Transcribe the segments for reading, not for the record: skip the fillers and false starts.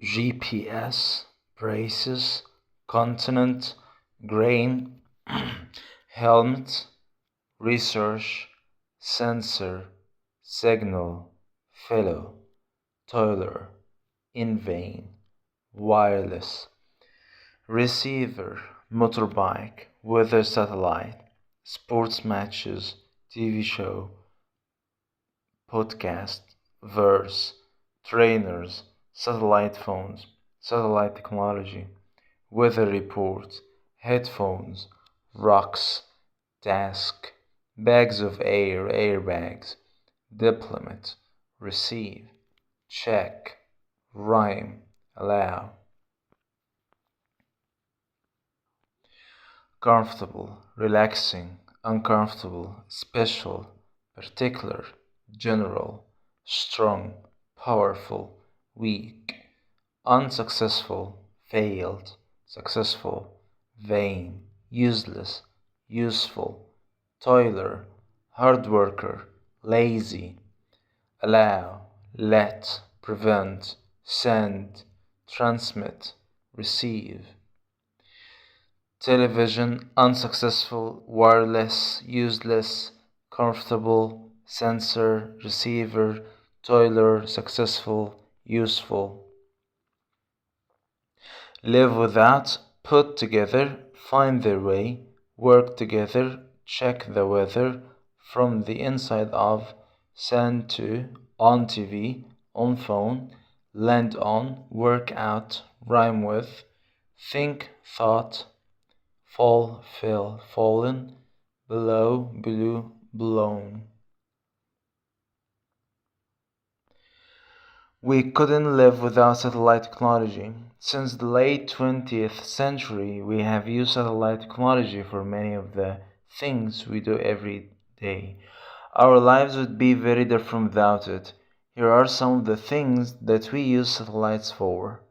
GPS, braces, continent, grain, helmet, research, sensor, signal, fellow, toiler, in vain, wireless, receiver, motorbike, weather satellite, sports matches, TV show, podcast, verse, trainers, satellite phones, satellite technology, weather report, headphones, rocks, desk, bags of air, airbags, diplomat, receive, check, rhyme, allow. Comfortable, relaxing, uncomfortable, special, particular, general, strong, powerful, weak, unsuccessful, failed, successful, vain, useless, useful, toiler, hard worker, lazy, allow, let, prevent, send, transmit, receive. Television, unsuccessful, wireless, useless, comfortable, sensor, receiver, toiler, successful, useful. Live without, put together, find their way, work together, check the weather, from the inside of, send to, on TV, on phone, land on, work out, rhyme with, think, thought, fall, fell, fallen, below, blew, blown. We couldn't live without satellite technology. Since the late 20th century, we have used satellite technology for many of the things we do every day. Our lives would be very different without it. Here are some of the things that we use satellites for.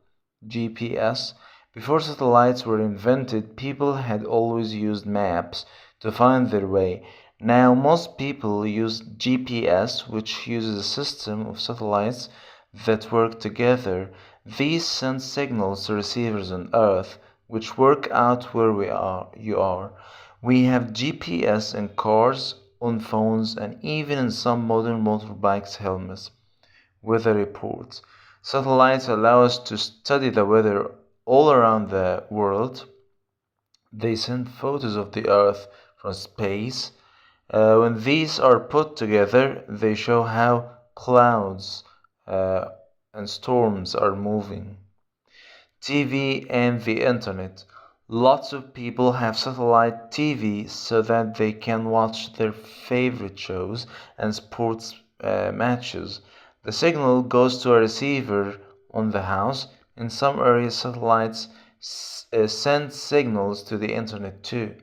GPS. Before satellites were invented, people had always used maps to find their way. Now, most people use GPS, which uses a system of satellites that work together. These send signals to receivers on Earth, which work out where you are. We have GPS in cars, on phones, and even in some modern motorbikes' helmets. Weather reports. Satellites allow us to study the weather all around the world. They send photos of the Earth from space. When these are put together, they show how clouds and storms are moving. TV and the Internet. Lots of people have satellite TV so that they can watch their favorite shows and sports matches. The signal goes to a receiver on the house. In some areas, satellites send signals to the Internet too.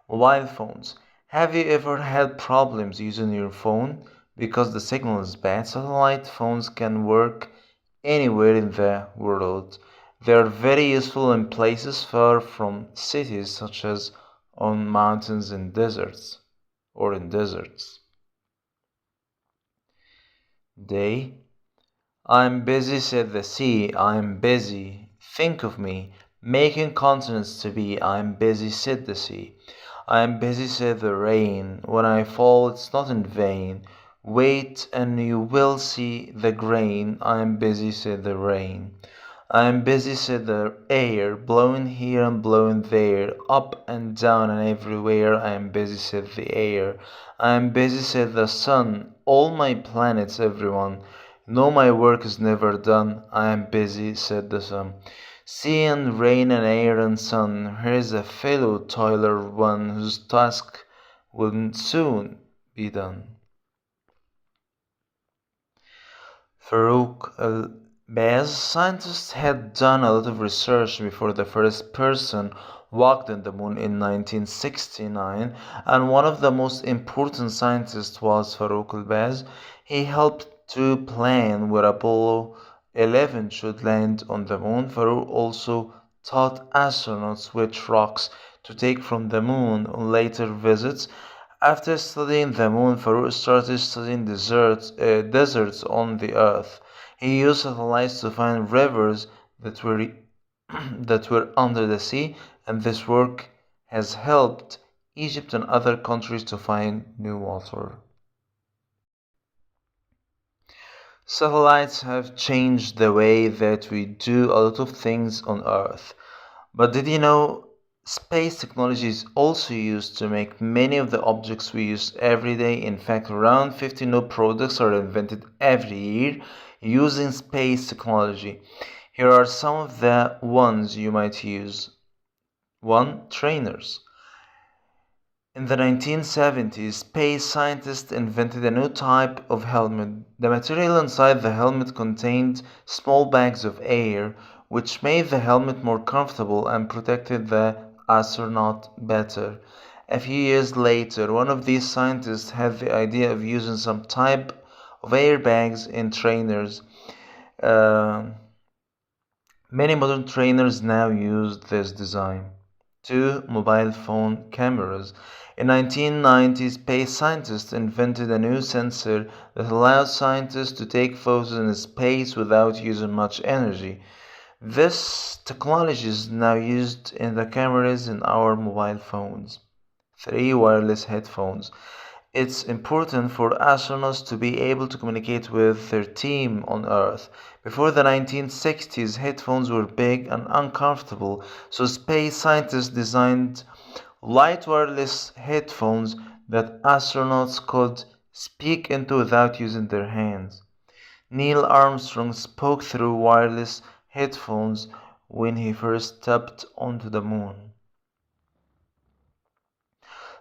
Mobile phones. Have you ever had problems using your phone because the signal is bad? Satellite phones can work anywhere in the world. They are very useful in places far from cities, such as on mountains and deserts, or in deserts. Day. I'm busy, said the sea. I'm busy. Think of me. Making consonants to be. I'm busy, said the sea. I'm busy, said the rain. When I fall, it's not in vain. Wait, and you will see the grain. I'm busy, said the rain. I'm busy, said the air, blowing here and blowing there, up and down and everywhere. I am busy, said the air. I am busy, said the sun. All my planets, everyone. No, my work is never done. I am busy, said the sun. Sea and rain and air and sun, here's a fellow toiler one whose task will soon be done. Farouk al-Baz, scientists had done a lot of research before the first person walked on the moon in 1969, and one of the most important scientists was Farouk al-Baz. He helped to plan where Apollo 11 should land on the moon. Farouk also taught astronauts which rocks to take from the moon on later visits. After studying the moon, Farouk started studying deserts on the Earth. He used satellites to find rivers that were that were under the sea, and this work has helped Egypt and other countries to find new water. Satellites have changed the way that we do a lot of things on Earth. But did you know space technology is also used to make many of the objects we use every day? In fact, around 50 new products are invented every year using space technology. Here are some of the ones you might use. 1. Trainers. In the 1970s, space scientists invented a new type of helmet. The material inside the helmet contained small bags of air, which made the helmet more comfortable and protected the astronaut better. A few years later, one of these scientists had the idea of using some type of airbags in trainers. Uh, Many modern trainers now use this design. 2. Mobile phone cameras. In 1990s, space scientists invented a new sensor that allows scientists to take photos in space without using much energy. This technology is now used in the cameras in our mobile phones. 3. Wireless headphones. It's important for astronauts to be able to communicate with their team on Earth. Before the 1960s, headphones were big and uncomfortable, so space scientists designed light wireless headphones that astronauts could speak into without using their hands. Neil Armstrong spoke through wireless headphones when he first stepped onto the moon.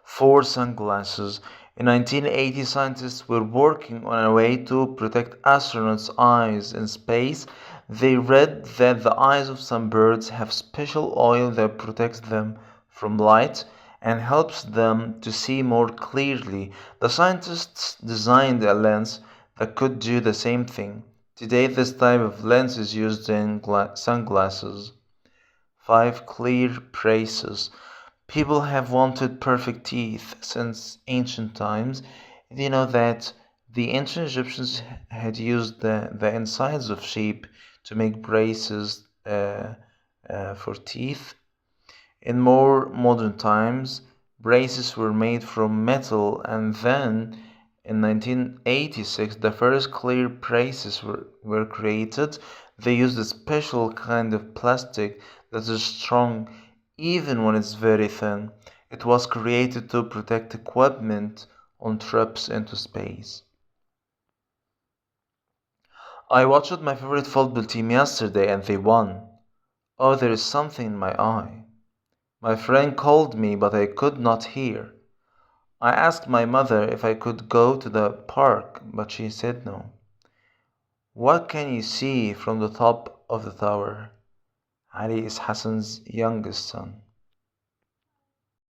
4. Sunglasses. In 1980, scientists were working on a way to protect astronauts' eyes in space. They read that the eyes of some birds have special oil that protects them from light and helps them to see more clearly. The scientists designed a lens that could do the same thing. Today, this type of lens is used in sunglasses. 5. Clear braces. People have wanted perfect teeth since ancient times. Do you know that the ancient Egyptians had used the insides of sheep to make braces for teeth? In more modern times, braces were made from metal, and then in 1986, the first clear braces were created. They used a special kind of plastic that is strong even when it's very thin. It was created to protect equipment on trips into space. I watched my favorite football team yesterday and they won. Oh, there is something in my eye. My friend called me, but I could not hear. I asked my mother if I could go to the park, but she said no. What can you see from the top of the tower? Ali is Hassan's youngest son.